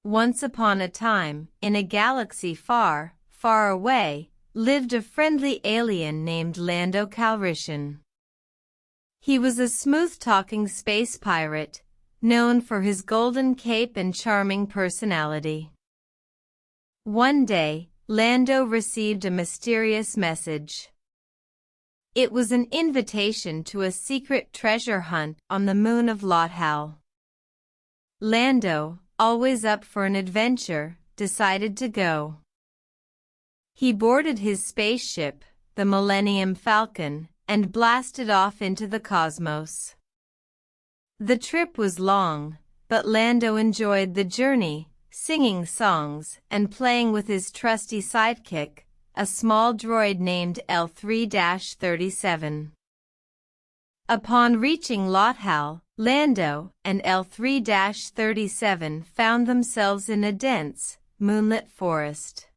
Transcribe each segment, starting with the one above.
Once upon a time, in a galaxy far, far away, lived a friendly alien named Lando Calrissian. He was a smooth-talking space pirate, known for his golden cape and charming personality. One day, Lando received a mysterious message. It was an invitation to a secret treasure hunt on the moon of Lothal. Lando, always up for an adventure, decided to go. He boarded his spaceship, the Millennium Falcon, and blasted off into the cosmos. The trip was long, but Lando enjoyed the journey, singing songs and playing with his trusty sidekick, a small droid named L3-37. Upon reaching Lothal, Lando and L3-37 found themselves in a dense, moonlit forest.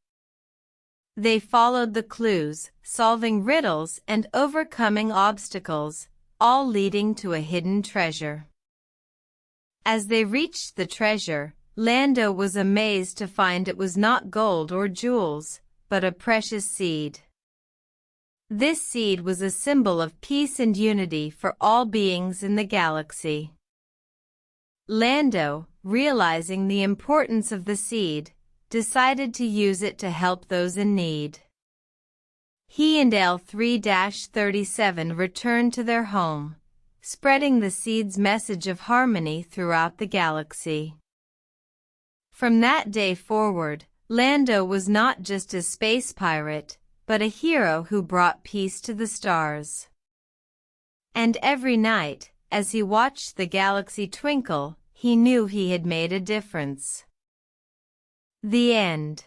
They followed the clues, solving riddles and overcoming obstacles, all leading to a hidden treasure. As they reached the treasure, Lando was amazed to find it was not gold or jewels, but a precious seed. This seed was a symbol of peace and unity for all beings in the galaxy. Lando, realizing the importance of the seed, decided to use it to help those in need. He and L3-37 returned to their home, spreading the seed's message of harmony throughout the galaxy. From that day forward, Lando was not just a space pirate, but a hero who brought peace to the stars. And every night, as he watched the galaxy twinkle, he knew he had made a difference. The end.